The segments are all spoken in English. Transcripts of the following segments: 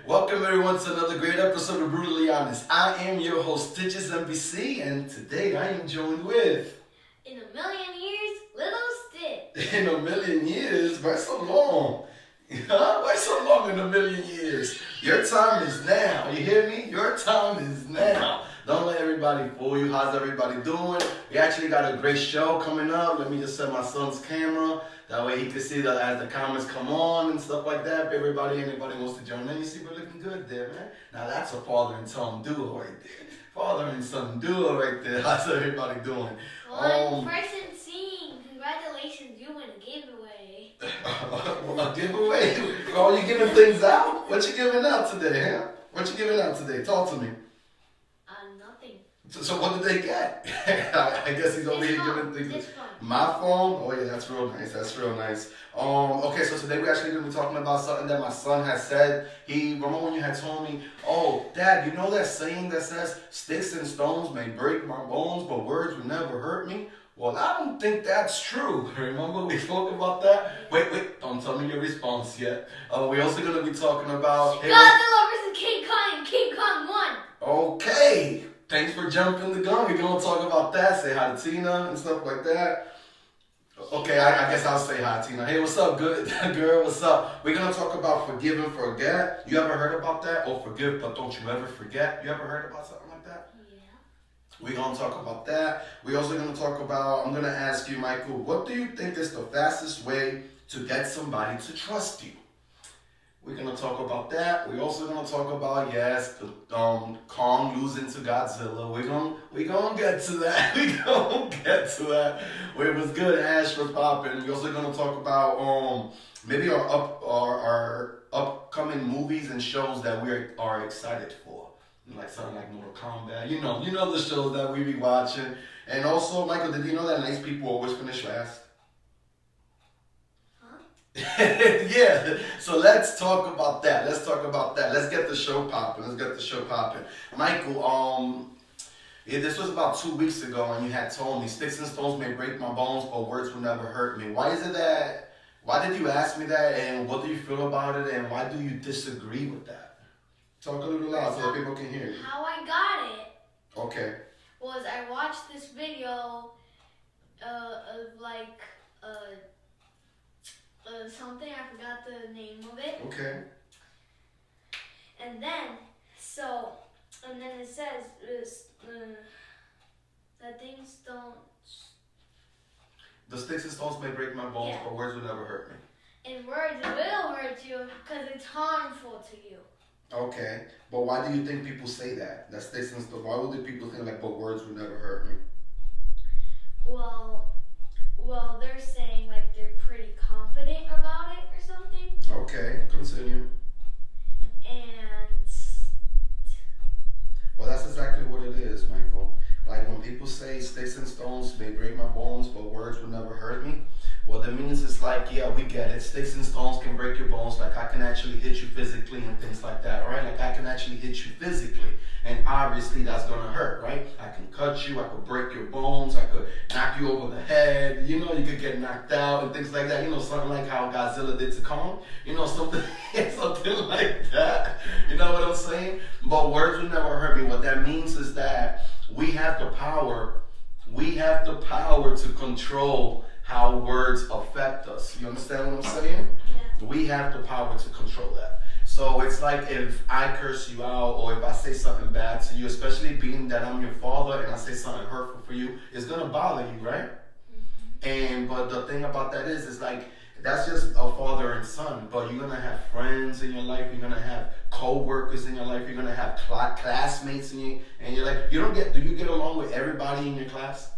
Welcome everyone to another great episode of Brutally Honest. I am your host, Stitches NBC, and today I am joined with... In a million years, Little Stitch. In a million years? Why so long? Why so long in a million years? Your time is now. You hear me? Your time is now. Don't let everybody fool you. How's everybody doing? We actually got a great show coming up. Let me just set my son's camera. That way he can see that as the comments come on and stuff like that. If anybody wants to join in, you see we're looking good there, man. Now that's a father and son duo right there. Father and son duo right there. How's everybody doing? One person seen. Congratulations, you win a giveaway. A giveaway? Oh, you giving things out? What you giving out today, huh? What you giving out today? Talk to me. Nothing. So what did they get? I guess he's over here giving things. My phone? Oh yeah, that's real nice. That's real nice. Okay, so today we're actually going to be talking about something that my son has said. Remember when you had told me, oh, Dad, you know that saying that says, sticks and stones may break my bones, but words will never hurt me? Well, I don't think that's true. Remember we spoke about that? Wait, don't tell me your response yet. We're also going to be talking about... Godzilla versus King Kong, and King Kong won. Okay. Thanks for jumping the gun. We're going to talk about that. Say hi to Tina and stuff like that. Okay, I guess I'll say hi, Tina. Hey, what's up, good girl? What's up? We're going to talk about forgive and forget. You ever heard about that? Or forgive, but don't you ever forget? You ever heard about something like that? Yeah. We're going to talk about that. We're also going to talk about, I'm going to ask you, Michael, what do you think is the fastest way to get somebody to trust you? We're going to talk about that. We're also going to talk about, yes, Kong losing to Godzilla. We're going to get to that. We're going to get to that. It was good. Ash was popping. We're also going to talk about maybe our upcoming movies and shows that we are excited for. Like something like Mortal Kombat. You know the shows that we be watching. And also, Michael, did you know that nice people always finish last? Yeah, so let's talk about that. Let's get the show popping. Michael, this was about 2 weeks ago when you had told me sticks and stones may break my bones, but words will never hurt me. Why did you ask me that, and what do you feel about it, and why do you disagree with that? Talk a little loud so that people can hear you. How I got it Okay. was I watched this video of like something, I forgot the name of it. Okay. And then it says that things don't. The sticks and stones may break my bones, but words will never hurt me. And words will hurt you because it's harmful to you. Okay, but why do you think people say that? That sticks and stones. Why would people think like, but words will never hurt me? Well, they're saying like they're pretty confident about it or something. Okay, continue. And well, that's exactly what it is, Michael. Like when people say sticks and stones may break my bones, but words will never hurt me. What that means is like, yeah, we get it. Sticks and stones can break your bones. Like I can actually hit you physically and things like that, right? Like I can actually hit you physically. And obviously that's going to hurt, right? I can cut you. I could break your bones. I could knock you over the head. You could get knocked out and things like that. Something like how Godzilla did to Kong. Something like that. You know what I'm saying? But words will never hurt me. What that means is that we have the power to control how words affect us. You understand what I'm saying? Yeah. We have the power to control that. So it's like if I curse you out or if I say something bad to you, especially being that I'm your father and I say something hurtful for you, it's going to bother you, right? Mm-hmm. But the thing about that is like, that's just a father and son. But you're going to have friends in your life. You're going to have co-workers in your life. You're going to have classmates in your life. Do you get along with everybody in your class?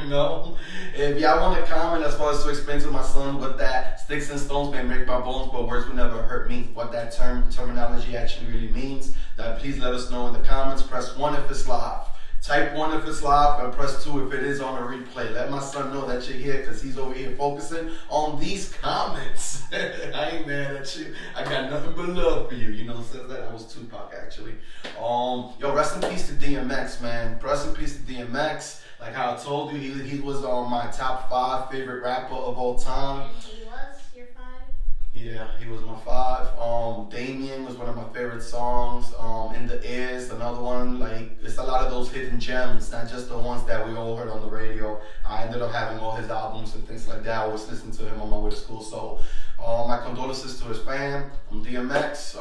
No. If y'all want to comment as far as to explain to my son what that sticks and stones may break my bones, but words will never hurt me, what that terminology actually really means, then please let us know in the comments. Press 1 if it's live. Type 1 if it's live and press 2 if it is on a replay. Let my son know that you're here because he's over here focusing on these comments. I ain't mad at you. I got nothing but love for you. Says that. I was Tupac actually. Yo, rest in peace to DMX, man. Rest in peace to DMX. Like how I told you, he was on my top 5 favorite rapper of all time. And he was your 5? Yeah, he was my five. Damien was one of my favorite songs. In the Ears, another one. Like it's a lot of those hidden gems, not just the ones that we all heard on the radio. I ended up having all his albums and things like that. I was listening to him on my way to school. So, my condolences to his fam. DMX.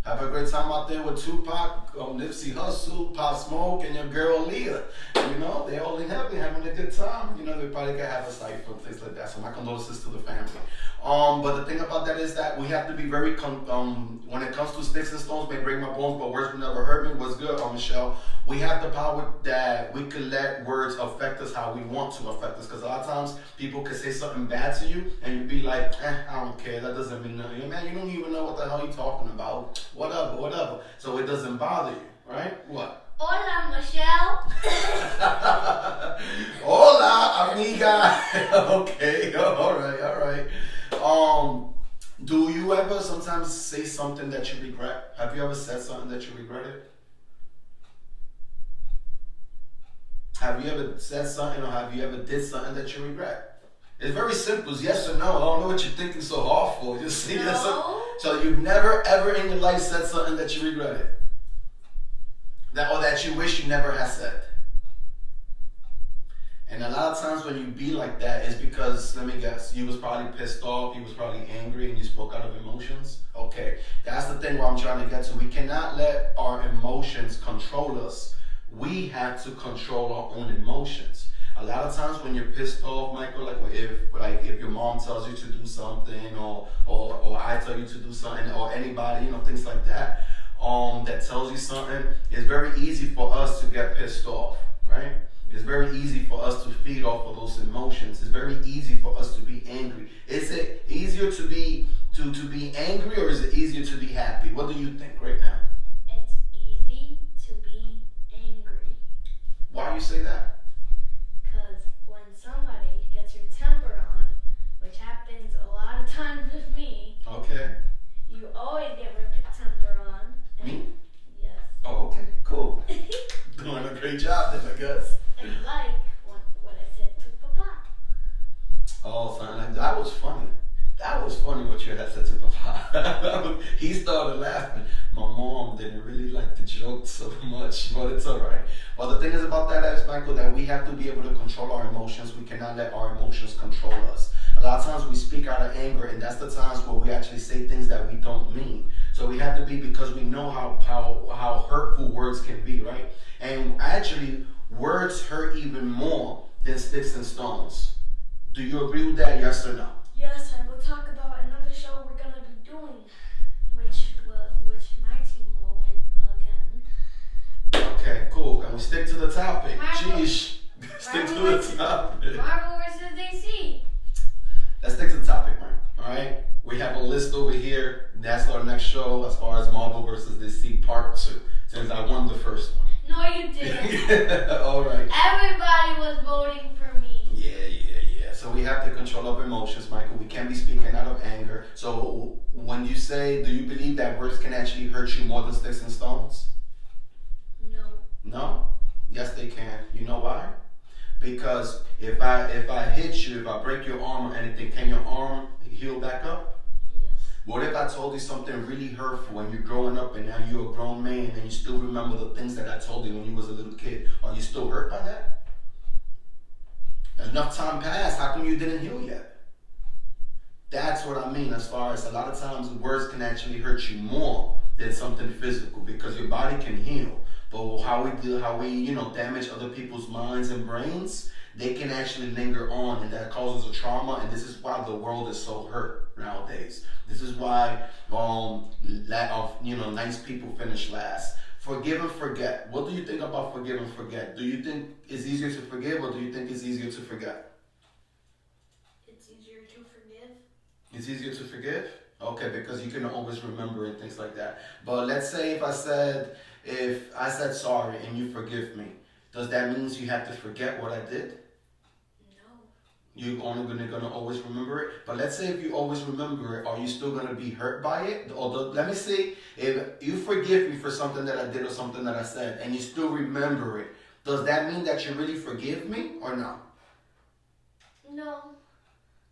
Have a great time out there with Tupac, Nipsey Hussle, Pop Smoke, and your girl Leah. You know, they all in heaven having a good time. You know, they probably could have a cipher and things like that. So my condolences to the family. But the thing about that is that we have to be very, when it comes to sticks and stones may break my bones, but words will never hurt me. What's good, Michelle? We have the power that we could let words affect us how we want to affect us. Because a lot of times people could say something bad to you and you'd be like, I don't care. That doesn't mean nothing. Man, you don't even know what the hell you're talking about. Whatever. So it doesn't bother you, right? What? Hola, Michelle. Hola, amiga. Okay, all right. Do you ever sometimes say something that you regret? Have you ever said something that you regretted? Have you ever said something or have you ever did something that you regret? It's very simple. It's yes or no. I don't know what you're thinking so hard for. Just say yes or so. You've never ever in your life said something that you regretted? That you wish you never had said? And a lot of times when you be like that, it's because, let me guess, you was probably pissed off, you was probably angry, and you spoke out of emotions. Okay, that's the thing where I'm trying to get to. We cannot let our emotions control us. We have to control our own emotions. A lot of times when you're pissed off, Michael, if your mom tells you to do something, or I tell you to do something, or anybody, things like that, that tells you something, it's very easy for us to get pissed off, right? It's very easy for us to feed off of those emotions. It's very easy for us to be angry. Is it easier to be angry or is it easier to be happy? What do you think right now? It's easy to be angry. Why you say that? Because when somebody gets your temper on, which happens a lot of times with me, okay, you always get my temper on. Me? Yes. Oh, okay, cool. Doing a great job then, I guess. And like what I said to Papa. Oh, son, that was funny. That was funny what you had said to Papa. He started laughing. My mom didn't really like the joke so much, but it's all right. Well, the thing is about that is, Michael, that we have to be able to control our emotions. We cannot let our emotions control us. A lot of times we speak out of anger, and that's the times where we actually say things that we don't mean. So we have to be, because we know how hurtful words can be, right? And actually, words hurt even more than sticks and stones. Do you agree with that, yes or no? Yes, and we'll talk about another show we're gonna be doing, which my team will win again. Okay, cool. Can we stick to the topic? Marvel. Sheesh. Stick to the topic. Marvel versus DC. Let's stick to the topic, man. Alright? We have a list over here. That's our next show as far as Marvel versus DC Part 2. Since I won the first one. No, you didn't. Alright. Everybody was voting for me. Yeah. So we have to control our emotions, Michael. We can't be speaking out of anger. So when you say, do you believe that words can actually hurt you more than sticks and stones? No. No? Yes, they can. You know why? Because if I hit you, if I break your arm or anything, can your arm heal back up? Yes. What if I told you something really hurtful and you're growing up and now you're a grown man and you still remember the things that I told you when you was a little kid? Are you still hurt by that? Enough time passed, how come you didn't heal yet? That's what I mean, as far as a lot of times words can actually hurt you more than something physical, because your body can heal. But how we damage other people's minds and brains, they can actually linger on, and that causes a trauma. And this is why the world is so hurt nowadays. This is why nice people finish last. Forgive and forget. What do you think about forgive and forget? Do you think it's easier to forgive, or do you think it's easier to forget? It's easier to forgive. It's easier to forgive? Okay, because you can always remember and things like that. But let's say if I said sorry and you forgive me, does that mean you have to forget what I did? No. You're only gonna always remember it. But let's say if you always remember it, are you still gonna be hurt by it? Let me see, if you forgive me for something that I did or something that I said, and you still remember it, does that mean that you really forgive me or no? No.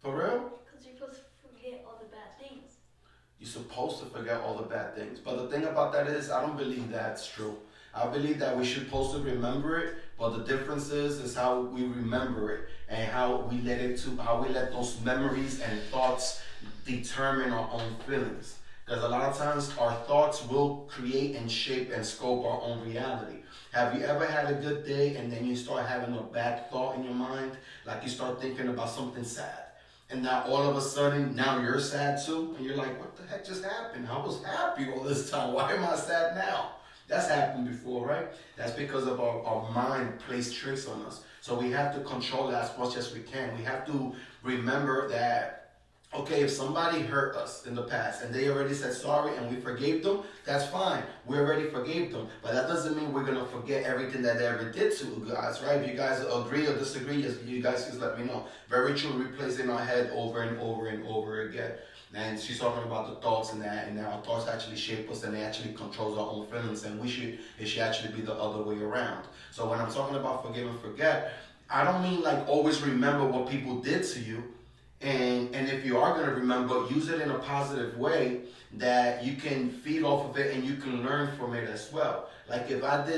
For real? Because you're supposed to forget all the bad things. You're supposed to forget all the bad things. But the thing about that is, I don't believe that's true. I believe that we're supposed to remember it, but the difference is how we remember it and how we let those memories and thoughts determine our own feelings. Because a lot of times our thoughts will create and shape and scope our own reality. Have you ever had a good day and then you start having a bad thought in your mind? Like you start thinking about something sad. And now all of a sudden, now you're sad too. And you're like, what the heck just happened? I was happy all this time. Why am I sad now? That's happened before, right? That's because of our mind plays tricks on us. So we have to control that as much as we can. We have to remember that, okay, if somebody hurt us in the past and they already said sorry and we forgave them, that's fine. We already forgave them. But that doesn't mean we're going to forget everything that they ever did to us, right? If you guys agree or disagree, you guys just let me know. Very true, we plays in our head over and over and over again. And she's talking about the thoughts and our thoughts actually shape us and they actually control our own feelings. And it should actually be the other way around. So when I'm talking about forgive and forget, I don't mean like always remember what people did to you. And if you are going to remember, use it in a positive way that you can feed off of it and you can learn from it as well. Like if somebody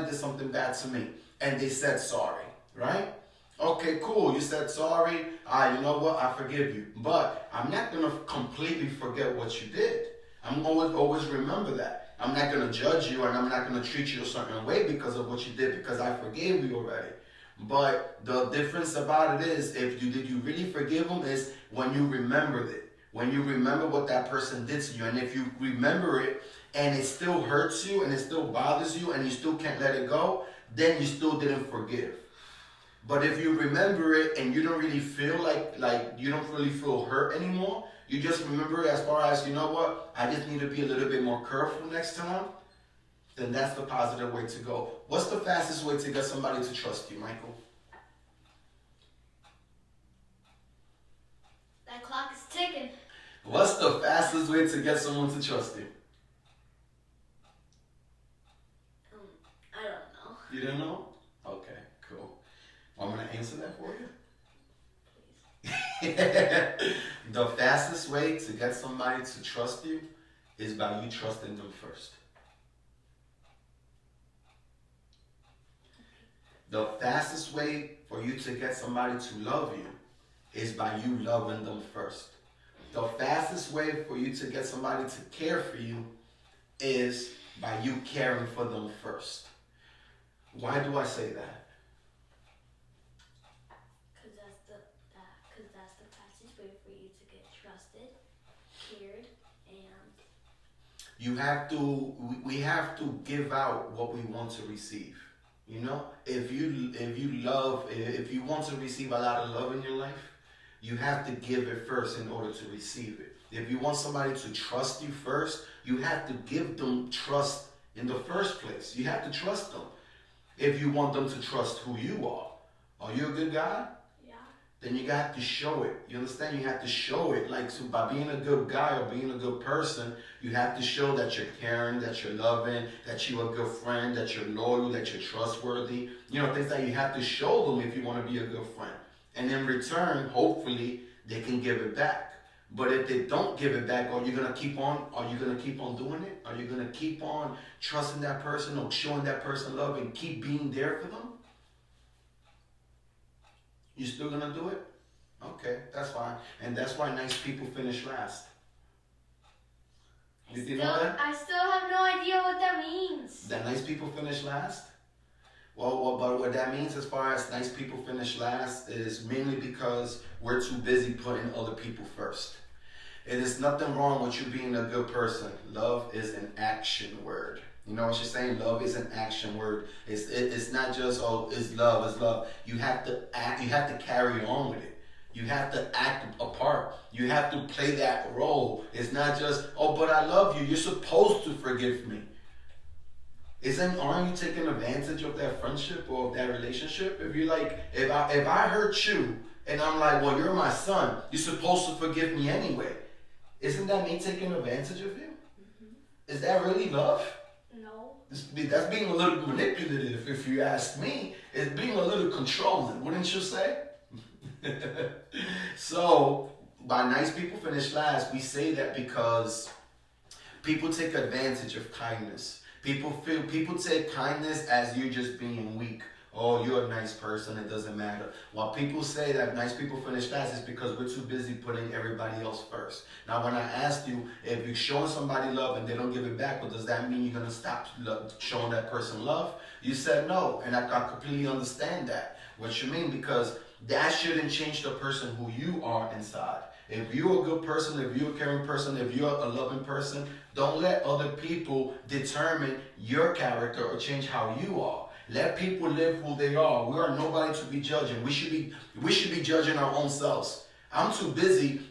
did something bad to me and they said sorry, right? Okay, cool. You said sorry. You know what? I forgive you. But I'm not going to completely forget what you did. I'm always remember that. I'm not going to judge you and I'm not going to treat you a certain way because of what you did because I forgave you already. But the difference about it is, did you really forgive them is when you remembered it. When you remember what that person did to you. And if you remember it and it still hurts you and it still bothers you and you still can't let it go, then you still didn't forgive. But if you remember it and you don't really feel like you don't really feel hurt anymore, you just remember it as far as, you know what, I just need to be a little bit more careful next time, then that's the positive way to go. What's the fastest way to get somebody to trust you, Michael? That clock is ticking. What's the fastest way to get someone to trust you? I don't know. You don't know? Okay, cool. I'm going to answer that for you. Please. The fastest way to get somebody to trust you is by you trusting them first. The fastest way for you to get somebody to love you is by you loving them first. The fastest way for you to get somebody to care for you is by you caring for them first. Why do I say that? Because that's the fastest way for you to get trusted, cared, and we have to give out what we want to receive. You know, if you want to receive a lot of love in your life, you have to give it first in order to receive it. If you want somebody to trust you first, you have to give them trust in the first place. You have to trust them. If you want them to trust who you are you a good guy? yeah, Then you got to show it. You understand? You have to show it. Like, so by being a good guy or being a good person, you have to show that you're caring, that you're loving, that you're a good friend, that you're loyal, that you're trustworthy. You know, things that you have to show them if you want to be a good friend. And in return, hopefully, they can give it back. But if they don't give it back, are you gonna keep on doing it? Are you gonna keep on trusting that person or showing that person love and keep being there for them? You still gonna do it? Okay, that's fine. And that's why nice people finish last. Did you know that? I still have no idea what that means. That nice people finish last? Well, but what that means as far as nice people finish last is mainly because we're too busy putting other people first. It is nothing wrong with you being a good person. Love is an action word. You know what she's saying? Love is an action word. It's not just, it's love, it's love. You have to act, you have to carry on with it. You have to act a part. You have to play that role. It's not just, but I love you. You're supposed to forgive me. Aren't you taking advantage of that friendship or of that relationship? If you're like, if I hurt you and I'm like, well, you're my son, you're supposed to forgive me anyway. Isn't that me taking advantage of you? Mm-hmm. Is that really love? No. That's being a little manipulative, if you ask me. It's being a little controlling, wouldn't you say? So by nice people finish last, we say that because people take advantage of kindness. People take kindness as you just being weak. Oh, you're a nice person, it doesn't matter. While people say that nice people finish last, is because we're too busy putting everybody else first. Now, when I asked you, if you're showing somebody love and they don't give it back, well, does that mean you're going to stop showing that person love? You said no, and I completely understand that. What you mean, because that shouldn't change the person who you are inside. If you're a good person, if you're a caring person, if you're a loving person, don't let other people determine your character or change how you are. Let people live who they are. We are nobody to be judging. We should be judging our own selves. I'm too busy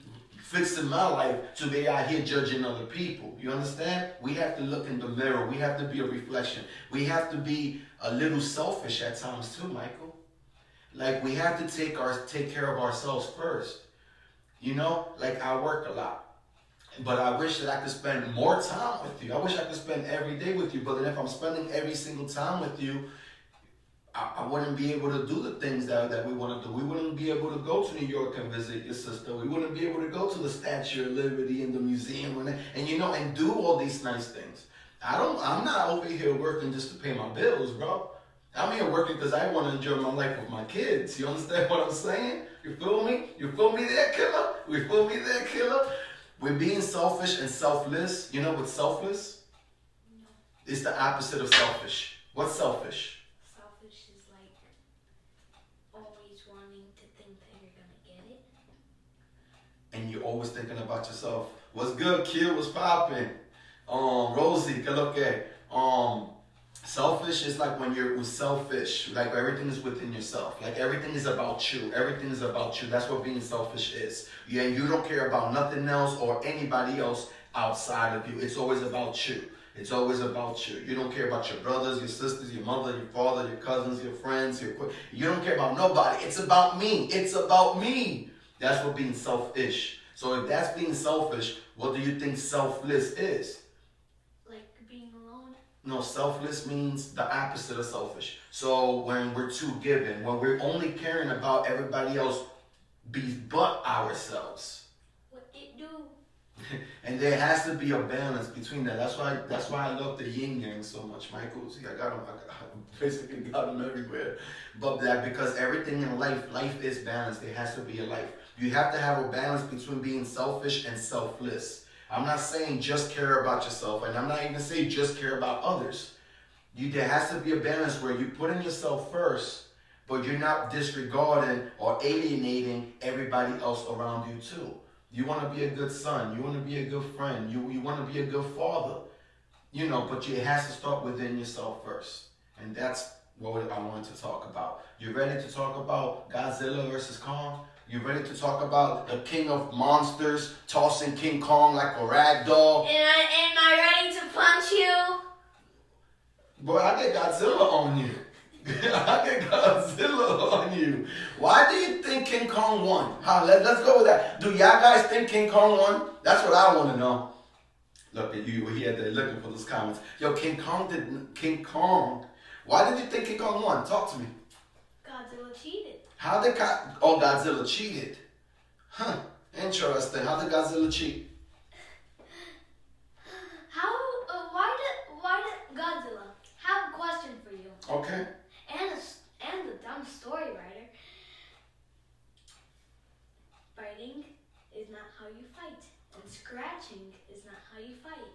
fixing my life to be out here judging other people. You understand? We have to look in the mirror. We have to be a reflection. We have to be a little selfish at times too, Michael. Like, we have to take care of ourselves first. You know, like, I work a lot. But I wish that I could spend more time with you. I wish I could spend every day with you. But then if I'm spending every single time with you, I wouldn't be able to do the things that we want to do. We wouldn't be able to go to New York and visit your sister. We wouldn't be able to go to the Statue of Liberty and the museum and do all these nice things. I'm not over here working just to pay my bills, bro. I'm here working because I want to enjoy my life with my kids. You understand what I'm saying? You feel me? You feel me there, killer? You feel me there, killer? We're being selfish and selfless. You know what's selfless? No. It's the opposite of selfish. What's selfish? Selfish is like always wanting to think that you're gonna get it. And you're always thinking about yourself. What's good, kid? What's popping? Rosie, que lo que? Selfish is like when you're selfish. Like, everything is within yourself. Like, everything is about you. Everything is about you. That's what being selfish is. Yeah, you don't care about nothing else or anybody else outside of you. It's always about you. It's always about you. You don't care about your brothers, your sisters, your mother, your father, your cousins, your friends. You don't care about nobody. It's about me. It's about me. That's what being selfish. So if that's being selfish, what do you think selfless is? No, selfless means the opposite of selfish. So when we're too giving, when we're only caring about everybody else but ourselves. What it do? And there has to be a balance between that. That's why I love the yin yang so much, Michael. See, I basically got them everywhere. But that because everything in life is balanced. There has to be a life. You have to have a balance between being selfish and selfless. I'm not saying just care about yourself, and I'm not even saying just care about others. There has to be a balance where you're putting yourself first, but you're not disregarding or alienating everybody else around you too. You want to be a good son. You want to be a good friend. You want to be a good father. You know, but it has to start within yourself first. And that's what I wanted to talk about. You ready to talk about Godzilla versus Kong? You ready to talk about the king of monsters tossing King Kong like a rag doll? Am I ready to punch you? Boy, I get Godzilla on you. I get Godzilla on you. Why do you think King Kong won? Let's go with that. Do y'all guys think King Kong won? That's what I want to know. Look at you here there looking for those comments. Yo, King Kong. Why did you think King Kong won? Talk to me. Godzilla cheated. Godzilla cheated. Huh. Interesting. How did Godzilla cheat? Why did Godzilla? Have a question for you. Okay. And the dumb story writer. Biting is not how you fight, and scratching is not how you fight.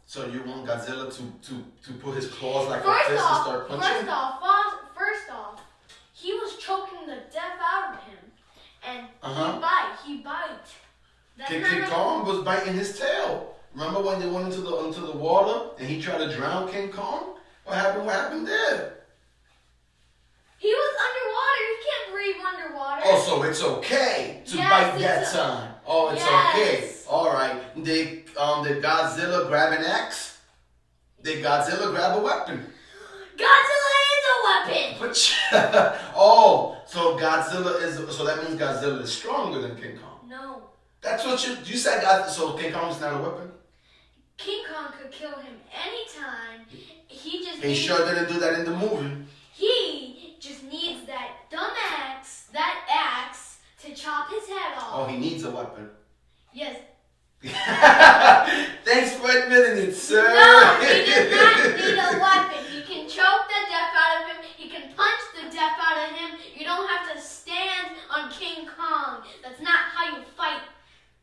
So you want Godzilla to put his claws like a fist and start punching? First off, he was choking the death out of him, and he bite. King Kong was biting his tail. Remember when they went into the water and he tried to drown King Kong? What happened there? He was underwater. He can't breathe underwater. Oh, so it's okay to bite that time. Oh, it's okay. All right. Did Godzilla grab an axe? Did Godzilla grab a weapon? Godzilla is a weapon. So that means Godzilla is stronger than King Kong. No. That's what you said. So King Kong is not a weapon. King Kong could kill him anytime. He sure didn't do that in the movie. He just needs that dumb axe, to chop his head off. Oh, he needs a weapon. Yes. Thanks for admitting it, sir. No, he does not need a weapon. He can choke the death out of him. He can punch the death out of him. You don't have to stand on King Kong. That's not how you fight.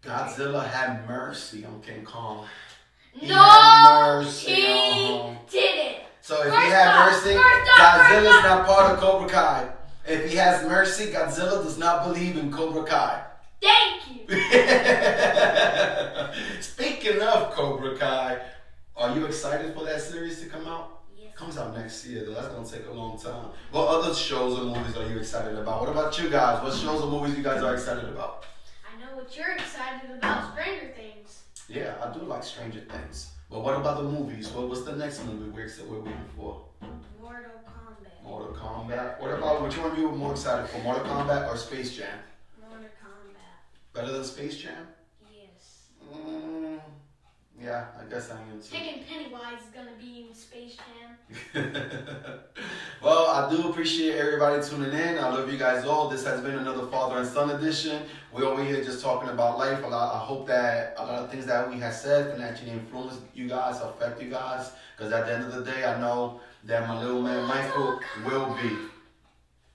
Godzilla had mercy on King Kong. No, he didn't. So if he had mercy, Godzilla's not part of Cobra Kai. If he has mercy, Godzilla does not believe in Cobra Kai. Thank you. Speaking of Cobra Kai, are you excited for that series to come out? Yes. Comes out next year, though. That's going to take a long time. What other shows or movies are you excited about? What about you guys? What shows or movies you guys are excited about? I know what you're excited about, Stranger Things. Yeah, I do like Stranger Things. But what about the movies? What's the next movie we're waiting for? Mortal Kombat. Mortal Kombat. What about, which one are you more excited for? Mortal Kombat or Space Jam? Mortal Kombat. Better than Space Jam? Yes. Yeah, I guess I am too. Picking Pennywise is gonna be in Space Jam. Well, I do appreciate everybody tuning in. I love you guys all. This has been another Father and Son edition. We're over here just talking about life. I hope that a lot of things that we have said can actually influence you guys, affect you guys. Because at the end of the day, I know that my little man Michael will be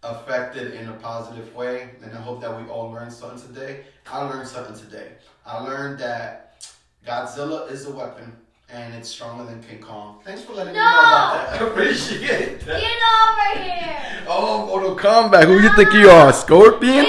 affected in a positive way. And I hope that we all learned something today. I learned something today. I learned that Godzilla is a weapon, and it's stronger than King Kong. Thanks for letting me know about that. I appreciate that. Get over here! Oh, Mortal Kombat. Who you think you are, Scorpion?